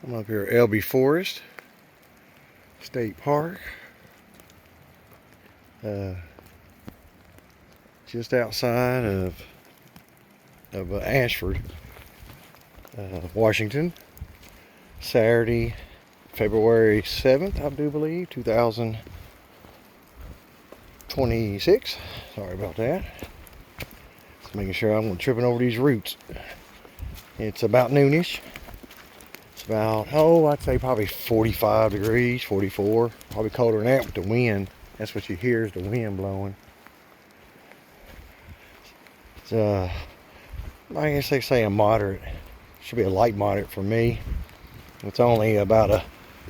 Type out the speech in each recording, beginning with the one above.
I'm up here at Elbe Forest State Park, just outside of Ashford, Washington. Saturday, February 7th, I do believe, 2026. Sorry about that. Just making sure I'm not tripping over these roots. It's about noonish. It's about, I'd say probably 45 degrees, 44. Probably colder than that with the wind. That's what you hear is the wind blowing. It's, I guess they say a moderate. Should be a light moderate for me. It's only about a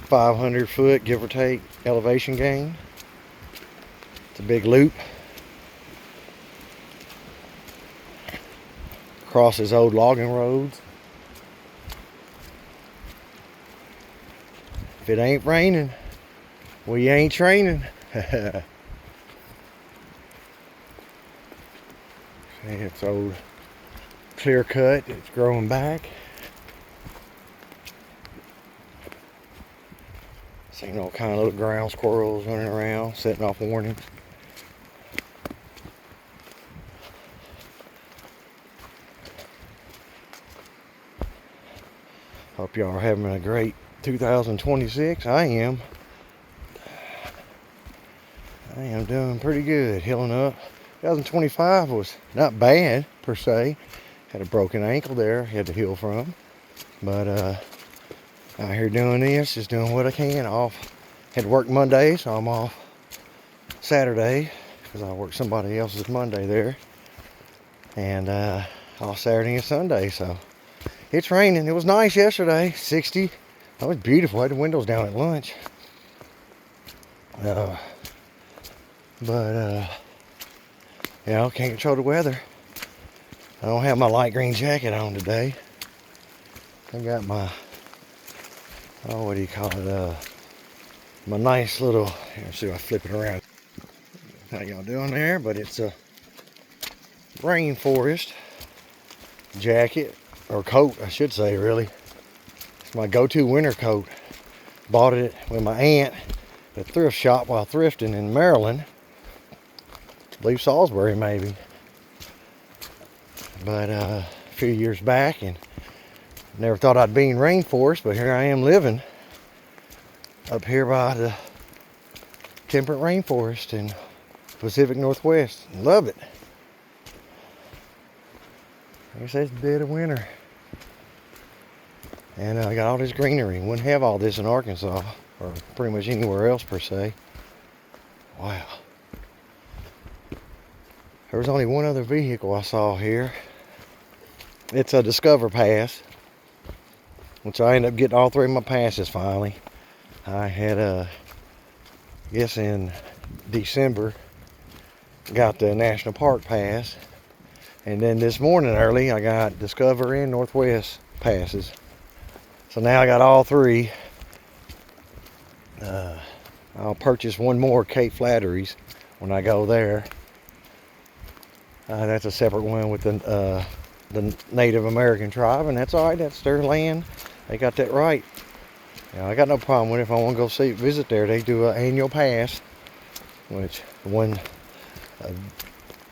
500 foot, give or take, elevation gain. It's a big loop. Crosses old logging roads. If it ain't raining, we ain't training. It's old clear cut. It's growing back. Seen all kind of little ground squirrels running around, setting off warnings. Hope y'all are having a great 2026. I am doing pretty good, healing up. 2025 was not bad per se. Had a broken ankle there, had to heal from. But out here doing this, just doing what I can. Off. Had to work Monday, so I'm off Saturday because I work somebody else's Monday there. And off Saturday and Sunday, so it's raining. It was nice yesterday, 60. That was beautiful. I had the windows down at lunch. Can't control the weather. I don't have my light green jacket on today. I got my, what do you call it? My nice little, let's see if I flip it around. How y'all doing there? But it's a rainforest jacket, or coat, I should say, really. It's my go-to winter coat. Bought it with my aunt at a thrift shop while thrifting in Maryland. I believe Salisbury, maybe. But a few years back, and never thought I'd be in rainforest, but here I am living up here by the temperate rainforest in Pacific Northwest. Love it. I guess that's the dead of winter. And I got all this greenery. Wouldn't have all this in Arkansas, or pretty much anywhere else per se. Wow. There was only one other vehicle I saw here. It's a Discover Pass, which I ended up getting all three of my passes finally. I had, I guess in December, got the National Park Pass. And then this morning early, I got Discover and Northwest passes. So now I got all three. I'll purchase one more Cape Flattery's when I go there. That's a separate one with the Native American tribe, and that's all right. That's their land. They got that right. I got no problem with it. If I want to go visit there, they do an annual pass, which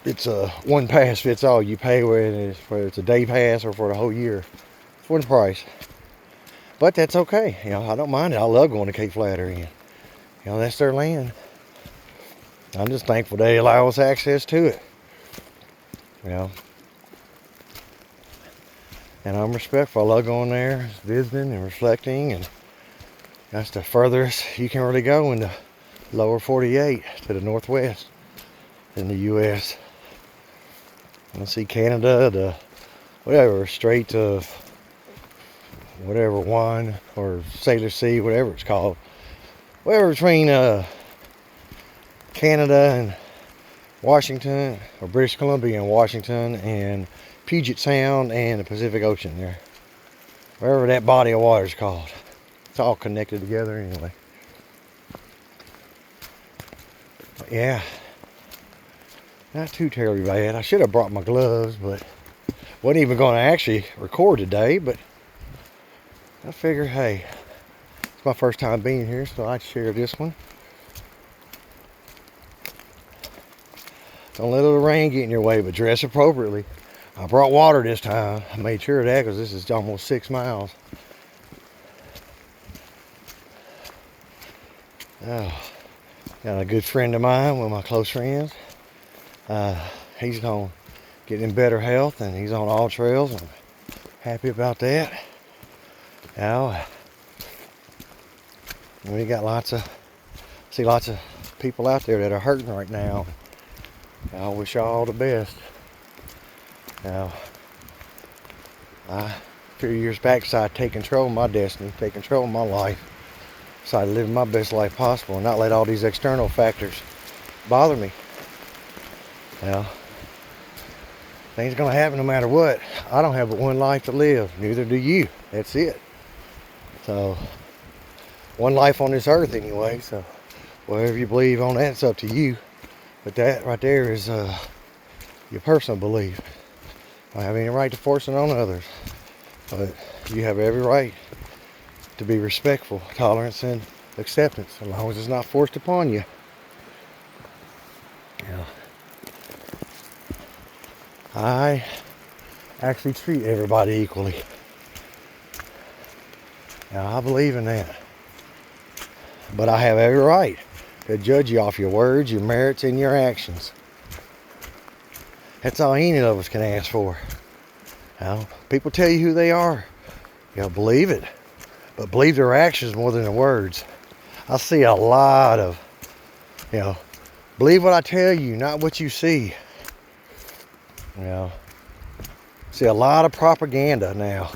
it's a one pass fits all. You pay whether it's a day pass or for the whole year. It's one price. But that's okay. I don't mind it. I love going to Cape Flattery. That's their land. I'm just thankful they allow us access to it. And I'm respectful. I love going there, visiting and reflecting, and that's the furthest you can really go in the lower 48 to the northwest in the U.S. Let's see, Canada, the whatever, Strait of whatever one, or Sailor Sea, whatever it's called. Whatever between Canada and Washington, or British Columbia and Washington, and Puget Sound and the Pacific Ocean there. Wherever that body of water is called. It's all connected together anyway. But yeah. Not too terribly bad. I should have brought my gloves, but wasn't even going to actually record today, but I figure, hey, it's my first time being here, so I'd share this one. Don't let a little rain get in your way, but dress appropriately. I brought water this time. I made sure of that because this is almost 6 miles. Oh, got a good friend of mine, one of my close friends. He's gonna get in better health, and he's on all trails. I'm happy about that. Now, we got lots of people out there that are hurting right now. I wish y'all all the best. Now, a few years back, decided to take control of my destiny, take control of my life. Decided to live my best life possible and not let all these external factors bother me. Now, things are going to happen no matter what. I don't have but one life to live. Neither do you. That's it. So, one life on this earth anyway. So, whatever you believe on that, it's up to you. But that right there is your personal belief. I don't have any right to force it on others. But you have every right to be respectful, tolerance, and acceptance, as long as it's not forced upon you. Yeah. I actually treat everybody equally. Now, I believe in that. But I have every right to judge you off your words, your merits, and your actions. That's all any of us can ask for. Now, people tell you who they are. Believe it. But believe their actions more than their words. I see a lot of, believe what I tell you, not what you see. See a lot of propaganda now.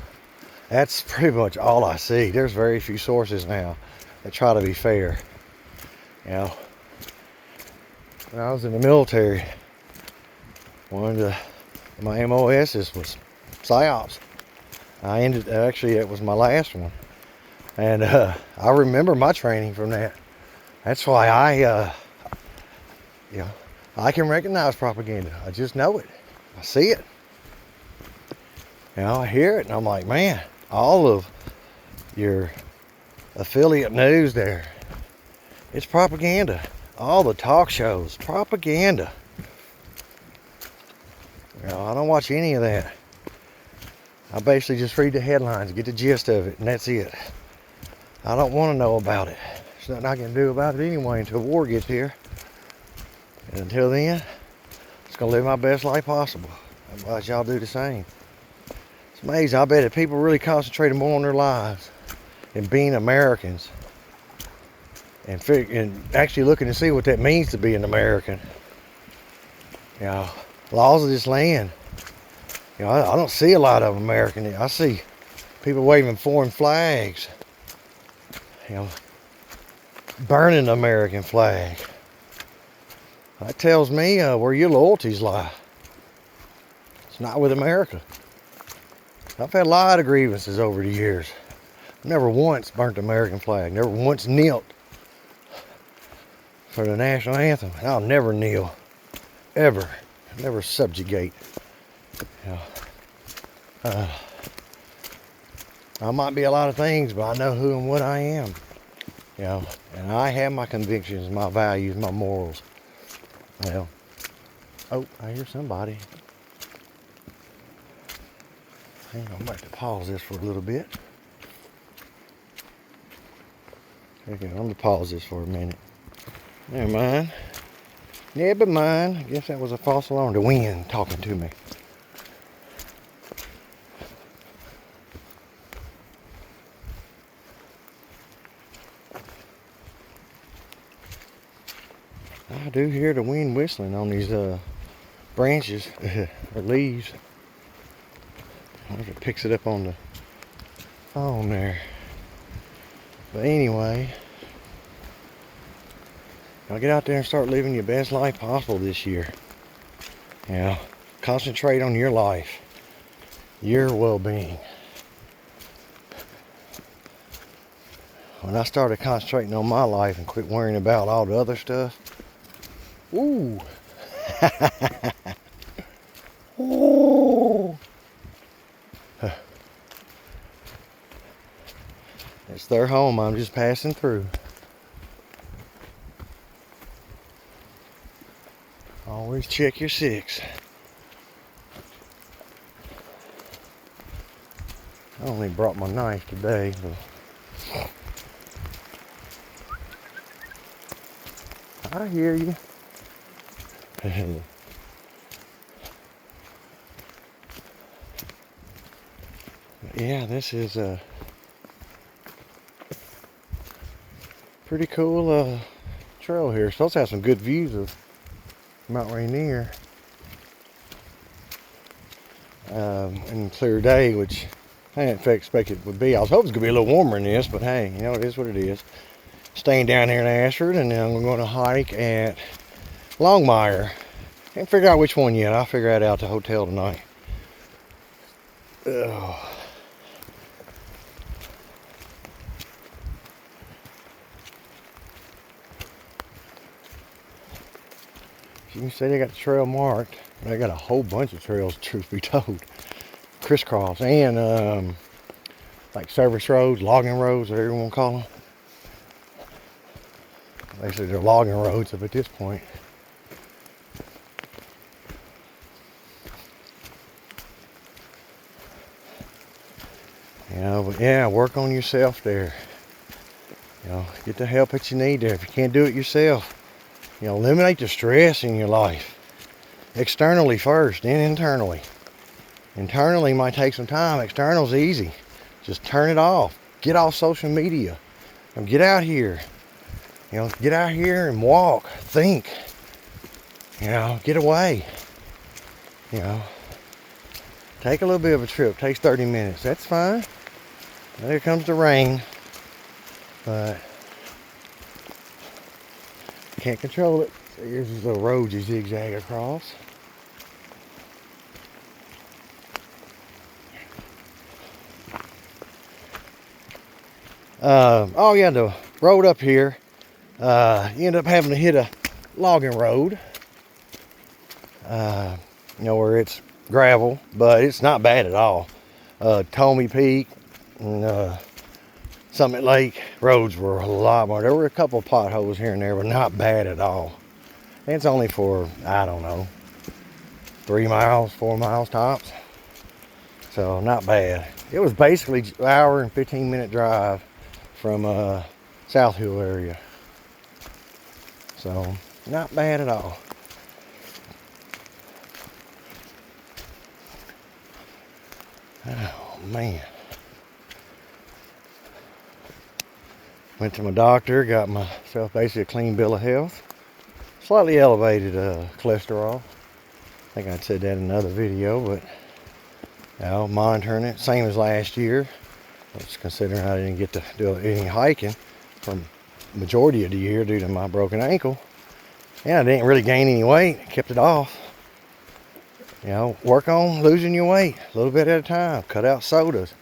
That's pretty much all I see. There's very few sources now that try to be fair. When I was in the military, one of my MOSs was PSYOPs. Actually, it was my last one. And I remember my training from that. That's why I can recognize propaganda. I just know it. I see it. I hear it, and I'm like, man, all of your affiliate news there, it's propaganda. All the talk shows, propaganda. I don't watch any of that. I basically just read the headlines, get the gist of it, and that's it. I don't want to know about it. There's nothing I can do about it anyway until war gets here. And until then, I'm just going to live my best life possible. I advise y'all do the same. It's amazing. I bet if people really concentrated more on their lives and being Americans and actually looking to see what that means to be an American. Laws of this land. I don't see a lot of American. I see people waving foreign flags. Burning the American flag. That tells me where your loyalties lie. It's not with America. I've had a lot of grievances over the years. Never once burnt the American flag. Never once knelt for the national anthem. I'll never kneel. Ever. Never subjugate. I might be a lot of things, but I know who and what I am. And I have my convictions, my values, my morals. Oh, I hear somebody. Hang on, I'm going to have to pause this for a little bit. Okay, I'm going to pause this for a minute. Never mind. Never mind. I guess that was a false alarm. The wind talking to me. I do hear the wind whistling on these branches or leaves. I wonder if it picks it up on the phone there. But anyway, now get out there and start living your best life possible this year. Concentrate on your life, your well-being. When I started concentrating on my life and quit worrying about all the other stuff, ooh. Ooh. It's their home. I'm just passing through. Always check your six. I only brought my knife today, but I hear you. Yeah, this is a pretty cool trail here. Supposed to have some good views of Mount Rainier. And clear day, which I didn't expect it would be. I was hoping it could be a little warmer than this, but hey, you know, it is what it is. Staying down here in Ashford, and then I'm going to hike at Longmire. Can't figure out which one yet. I'll figure that out at the hotel tonight. Ugh. You can see they got the trail marked. They got a whole bunch of trails, truth be told. Crisscross and like service roads, logging roads, whatever you want to call them. Basically, they're logging roads up at this point. You know, but yeah, work on yourself there. You know, get the help that you need there. If you can't do it yourself, you know, eliminate the stress in your life. Externally first, then internally. Internally might take some time. External's easy. Just turn it off. Get off social media. And get out here. You know, get out here and walk. Think. You know, get away. You know, take a little bit of a trip. Takes 30 minutes. That's fine. There comes the rain. But can't control it. So here's this little road you zigzag across. Oh yeah, the road up here, you end up having to hit a logging road, you know, where it's gravel, but it's not bad at all. Tommy Peak and Summit Lake roads were a lot more. There were a couple of potholes here and there, but not bad at all. And it's only for, I don't know, 3 miles, 4 miles tops. So not bad. It was basically an hour and 15-minute drive from South Hill area. So not bad at all. Oh man. Went to my doctor, got myself basically a clean bill of health. Slightly elevated cholesterol. I think I said that in another video, but you know, monitoring it, same as last year. Just considering I didn't get to do any hiking for the majority of the year due to my broken ankle. Yeah, I didn't really gain any weight, kept it off. You know, work on losing your weight a little bit at a time. Cut out sodas.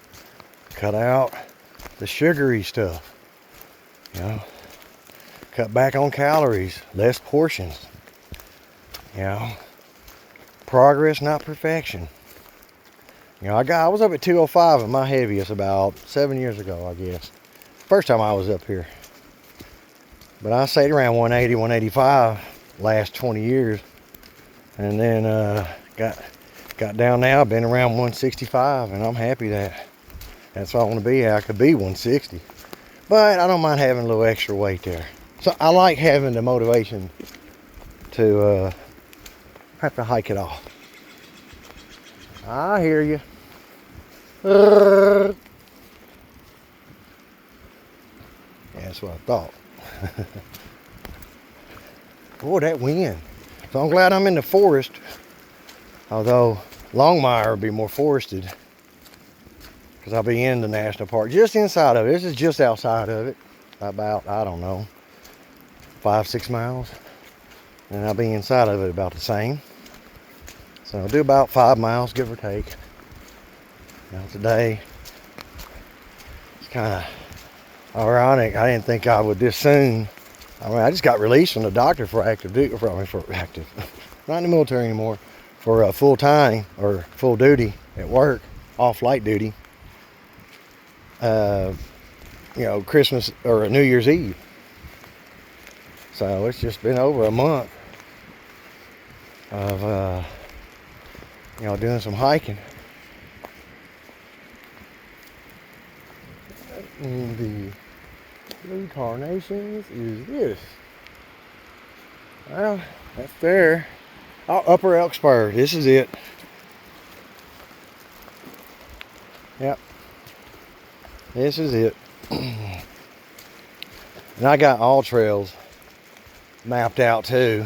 Cut out the sugary stuff. You know, cut back on calories, less portions. You know, progress, not perfection. You know, I was up at 205 at my heaviest about 7 years ago, I guess. First time I was up here. But I stayed around 180, 185 last 20 years. And then got down now, been around 165, and I'm happy that that's all I want to be. I could be 160. But I don't mind having a little extra weight there. So I like having the motivation to have to hike it off. I hear you. Yeah, that's what I thought. Boy, that wind. So I'm glad I'm in the forest. Although Longmire will be more forested. Because I'll be in the national park. Just inside of it. This is just outside of it. About, I don't know, 5-6 miles. And I'll be inside of it about the same. So I'll do about 5 miles, give or take. Now today, it's kind of ironic. I didn't think I would this soon. I mean, I just got released from the doctor for active duty, not in the military anymore, for full time or full duty at work, off light duty. Christmas or New Year's Eve. So it's just been over a month of doing some hiking. And the blue carnations is this. Well, that's there. Oh, Upper Elk Spur. This is it. Yep. This is it. And I got all trails mapped out too.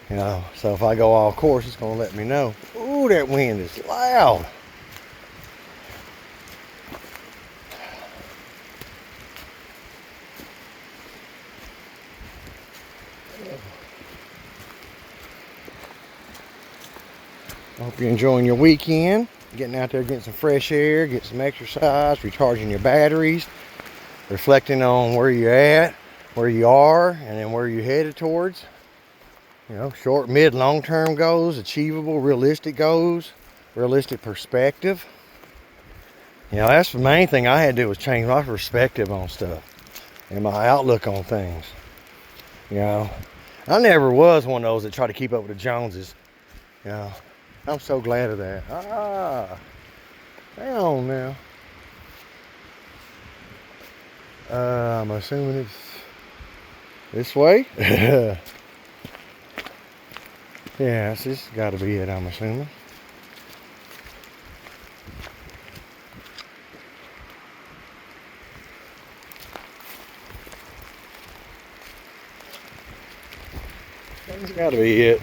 So if I go all course, it's gonna let me know. Ooh, that wind is loud. I hope you're enjoying your weekend. Getting out there, getting some fresh air, getting some exercise, recharging your batteries, reflecting on where you're at, where you are, and then where you're headed towards. Short, mid, long-term goals, achievable, realistic goals, realistic perspective. That's the main thing I had to do was change my perspective on stuff and my outlook on things. I never was one of those that try to keep up with the Joneses. I'm so glad of that. Hang on now. I'm assuming it's this way. Yeah, this has got to be it, I'm assuming. That's got to be it.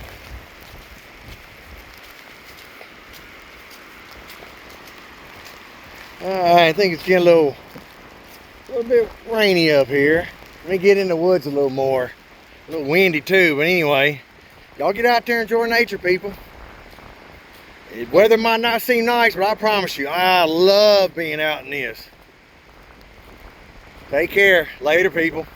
I think it's getting a little bit rainy up here. Let me get in the woods a little more. A little windy too, but anyway, y'all get out there and enjoy nature, people. The weather might not seem nice, but I promise you, I love being out in this. Take care. Later, people.